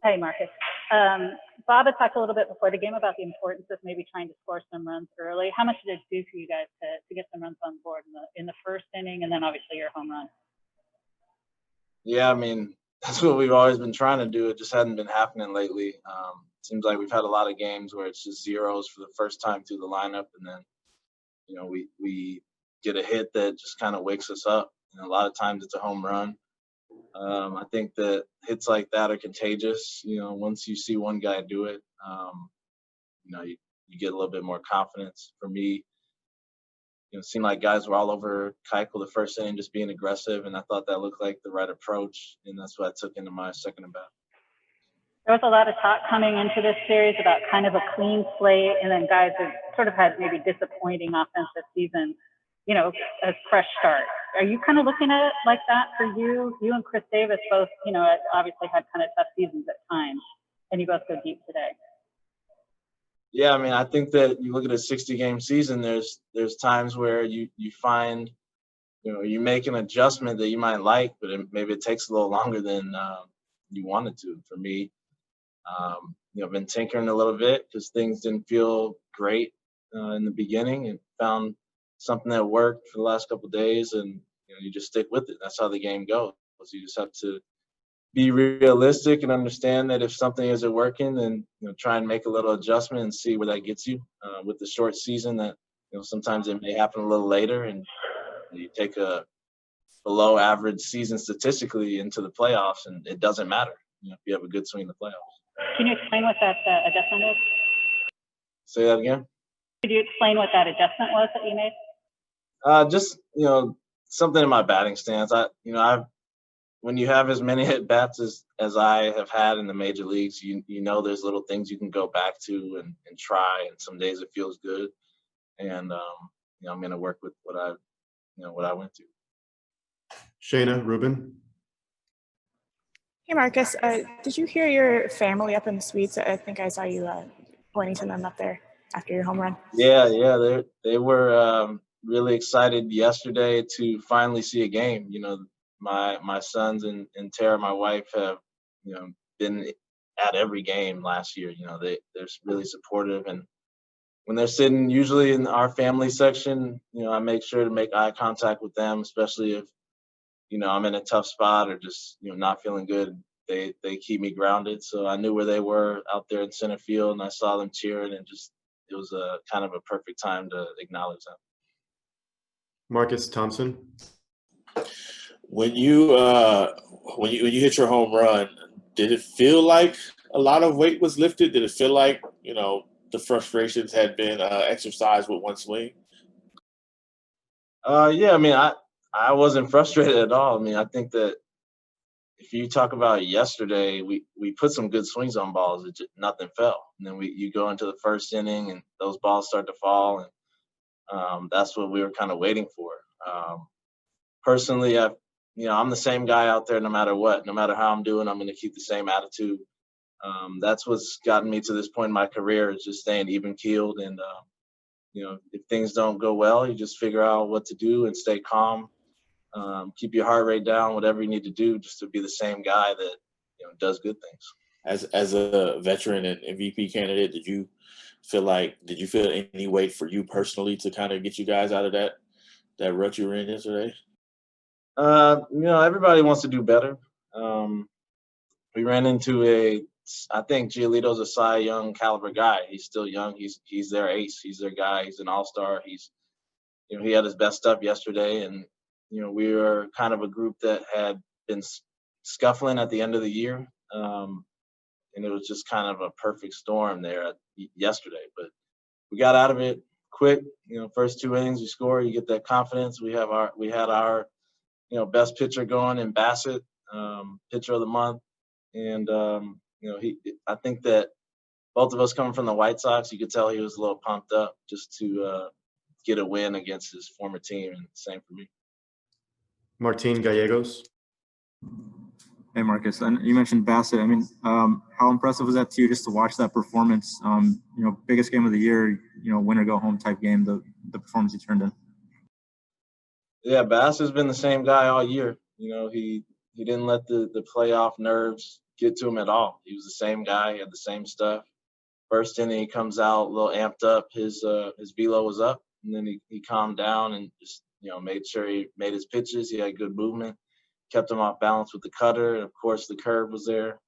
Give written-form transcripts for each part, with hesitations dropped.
Hey, Marcus. Bob had talked a little bit before the game about the importance of maybe trying to score some runs early. How much did it do for you guys to get some runs on board in the first inning, and then obviously your home run? Yeah, I mean, that's what we've always been trying to do. It just hadn't been happening lately. Seems like we've had a lot of games where it's just zeros for the first time through the lineup, and then we get a hit that just kind of wakes us up. And a lot of times it's a home run. I think that hits like that are contagious. Once you see one guy do it, you get a little bit more confidence. For me, it seemed like guys were all over Keuchel the first inning, just being aggressive, and I thought that looked like the right approach, and that's what I took into my second at bat. There was a lot of talk coming into this series about kind of a clean slate, and then guys have sort of had maybe disappointing offensive season, a fresh start. Are you kind of looking at it like that for you? You and Chris Davis both, obviously had kind of tough seasons at times, and you both go deep today. Yeah, I mean, I think that you look at a 60-game season, there's times where you find, you make an adjustment that you might like, but maybe it takes a little longer than you wanted to. For me, I've been tinkering a little bit because things didn't feel great in the beginning, and found something that worked for the last couple of days, and you just stick with it. That's how the game goes. You just have to be realistic and understand that if something isn't working, then try and make a little adjustment and see where that gets you. With the short season, that sometimes it may happen a little later, and you take a below average season statistically into the playoffs, and it doesn't matter if you have a good swing in the playoffs. Can you explain what that adjustment is? Say that again. Could you explain what that adjustment was that you made? Just something in my batting stance. When you have as many at bats as I have had in the major leagues, there's little things you can go back to and try. And some days it feels good, and I'm going to work with what I went to. Shayna, Ruben. Hey, Marcus. Did you hear your family up in the suites? I think I saw you pointing to them up there after your home run. Yeah. They were really excited yesterday to finally see a game. My sons and Tara, my wife, have been at every game last year. They're really supportive, and when they're sitting usually in our family section, I make sure to make eye contact with them, especially if I'm in a tough spot or just not feeling good. They keep me grounded, so I knew where they were out there in center field, and I saw them cheering, and it was a kind of a perfect time to acknowledge them. Marcus Thompson. When you hit your home run, did it feel like a lot of weight was lifted? Did it feel like the frustrations had been exercised with one swing? Yeah, I mean, I wasn't frustrated at all. I mean, I think that if you talk about yesterday, we put some good swings on balls. Nothing fell, and then you go into the first inning, and those balls start to fall, and that's what we were kind of waiting for. Personally, I'm the same guy out there no matter what. No matter how I'm doing, I'm going to keep the same attitude. That's what's gotten me to this point in my career, is just staying even-keeled. And, if things don't go well, you just figure out what to do and stay calm. Keep your heart rate down, whatever you need to do, just to be the same guy that, does good things. As a veteran and MVP candidate, did you feel any weight for you personally to kind of get you guys out of that rut you were in yesterday? Everybody wants to do better. We ran into I think Giolito's a Cy Young caliber guy. He's still young. He's their ace. He's their guy. He's an all-star. He had his best stuff yesterday, and we were kind of a group that had been scuffling at the end of the year, and it was just kind of a perfect storm there yesterday. But we got out of it quick. First two innings we score, you get that confidence. We had our best pitcher going in Bassett, pitcher of the month. And, I think that both of us coming from the White Sox, you could tell he was a little pumped up just to get a win against his former team, and same for me. Martin Gallegos. Hey, Marcus. And you mentioned Bassett. I mean, how impressive was that to you just to watch that performance? Biggest game of the year, win or go home type game, the performance he turned in. Yeah, Bassett's been the same guy all year. He didn't let the playoff nerves get to him at all. He was the same guy. He had the same stuff. First inning, he comes out a little amped up. His velo was up, and then he calmed down and just made sure he made his pitches. He had good movement, kept him off balance with the cutter, and of course the curve was there.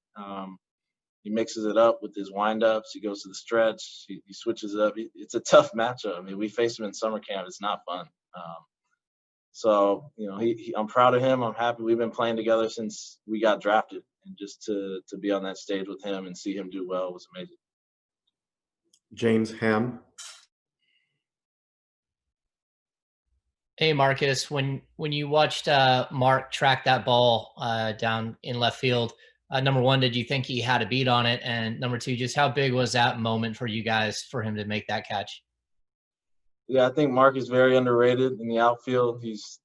He mixes it up with his windups. He goes to the stretch. He switches it up. It's a tough matchup. I mean, we faced him in summer camp. It's not fun. So I'm proud of him. I'm happy. We've been playing together since we got drafted, and just to be on that stage with him and see him do well was amazing. James Ham. Hey, Marcus, when you watched Mark track that ball down in left field, number one, did you think he had a beat on it? And number two, just how big was that moment for you guys for him to make that catch? Yeah, I think Mark is very underrated in the outfield. He's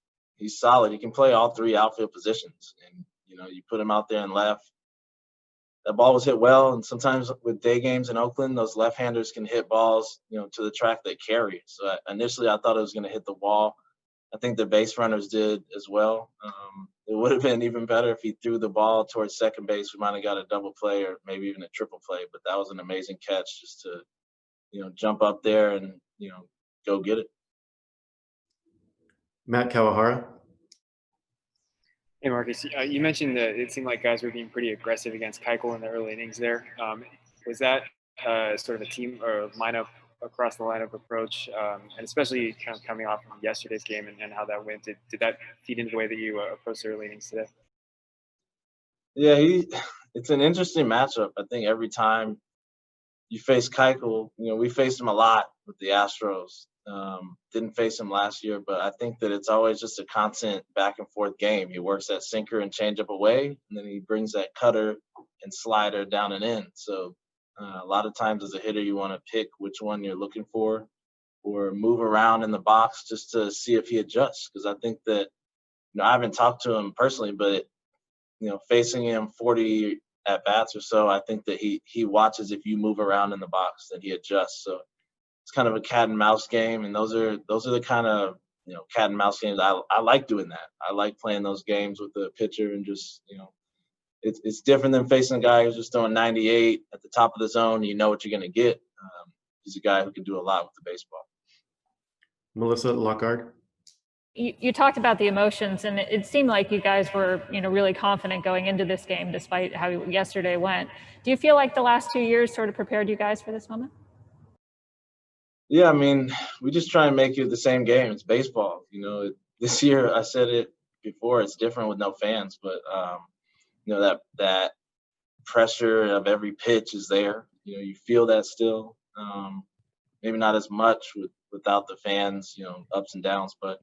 solid. He can play all three outfield positions. And, you put him out there in left. That ball was hit well, and sometimes with day games in Oakland, those left-handers can hit balls, to the track they carry. So initially I thought it was going to hit the wall. I think the base runners did as well. It would have been even better if he threw the ball towards second base. We might have got a double play or maybe even a triple play, but that was an amazing catch just to, jump up there and, go get it. Matt Kawahara. Hey, Marcus, you mentioned that it seemed like guys were being pretty aggressive against Keuchel in the early innings there. Was that sort of a team or lineup across the lineup approach, and especially kind of coming off from yesterday's game and how that went? Did that feed into the way that you approached the early innings today? Yeah, it's an interesting matchup. I think every time you face Keuchel, we faced him a lot with the Astros. Didn't face him last year, but I think that it's always just a constant back and forth game. He works that sinker and changeup away, and then he brings that cutter and slider down and in. So a lot of times as a hitter, you want to pick which one you're looking for or move around in the box just to see if he adjusts. Because I think that, I haven't talked to him personally, but, facing him 40 at bats or so, I think that he watches if you move around in the box, then he adjusts. So it's kind of a cat and mouse game, and those are the kind of cat and mouse games I like doing that. I like playing those games with the pitcher and just it's different than facing a guy who's just throwing 98 at the top of the zone. You know what you're going to get. He's a guy who can do a lot with the baseball. Melissa Lockhart. You talked about the emotions, and it seemed like you guys were, really confident going into this game, despite how yesterday went. Do you feel like the last 2 years sort of prepared you guys for this moment? Yeah, I mean, we just try and make it the same game. It's baseball. This year, I said it before, it's different with no fans, but, that pressure of every pitch is there. You feel that still. Maybe not as much without the fans, ups and downs, but,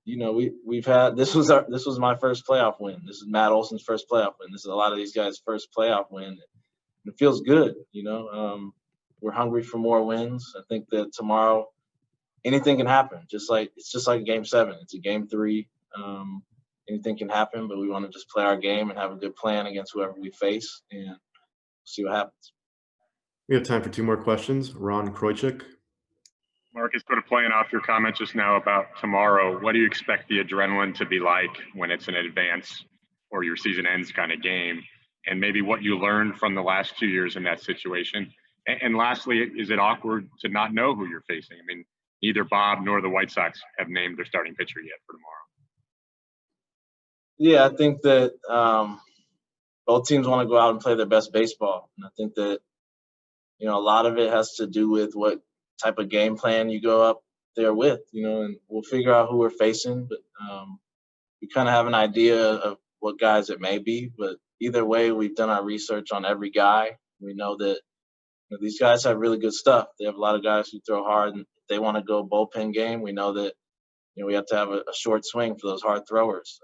we've had, this was my first playoff win. This is Matt Olson's first playoff win. This is a lot of these guys' first playoff win. It feels good, We're hungry for more wins. I think that tomorrow anything can happen. It's just like Game 7. It's a Game 3. Anything can happen, but we want to just play our game and have a good plan against whoever we face and see what happens. We have time for 2 more questions. Ron Kroichik. Marcus, sort of playing off your comment just now about tomorrow, what do you expect the adrenaline to be like when it's an advance or your season ends kind of game? And maybe what you learned from the last 2 years in that situation. And lastly, is it awkward to not know who you're facing? I mean, neither Bob nor the White Sox have named their starting pitcher yet for tomorrow. Yeah, I think that both teams want to go out and play their best baseball. And I think that, a lot of it has to do with what type of game plan you go up there with, and we'll figure out who we're facing. But we kind of have an idea of what guys it may be. But either way, we've done our research on every guy. We know that these guys have really good stuff. They have a lot of guys who throw hard, and if they want to go bullpen game, we know that we have to have a short swing for those hard throwers.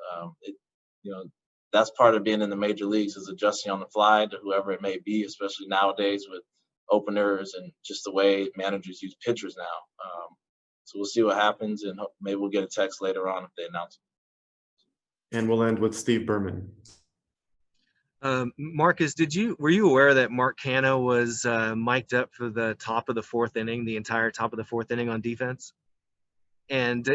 That's part of being in the major leagues, is adjusting on the fly to whoever it may be, especially nowadays with openers and just the way managers use pitchers now. So we'll see what happens, and maybe we'll get a text later on if they announce it. And we'll end with Steve Berman. Marcus, were you aware that Mark Canha was mic'd up for the top of the 4th inning, the entire top of the 4th inning on defense? And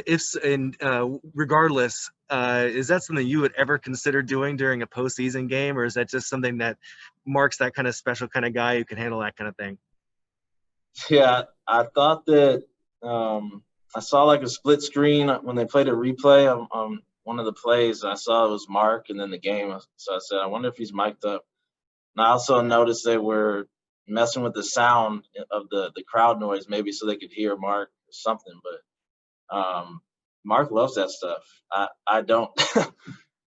regardless, is that something you would ever consider doing during a postseason game, or is that just something that Mark's that kind of special kind of guy who can handle that kind of thing? Yeah, I thought that I saw like a split screen when they played a replay on one of the plays. I saw it was Mark and then the game. So I said, I wonder if he's mic'd up. And I also noticed they were messing with the sound of the crowd noise, maybe so they could hear Mark or something. But Mark loves that stuff. I don't.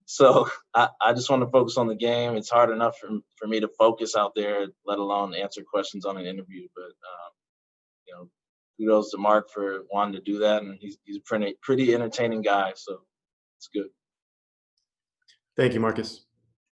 So I just want to focus on the game. It's hard enough for me to focus out there, let alone answer questions on an interview. But kudos to Mark for wanting to do that, and he's a pretty entertaining guy. So it's good. Thank you, Marcus.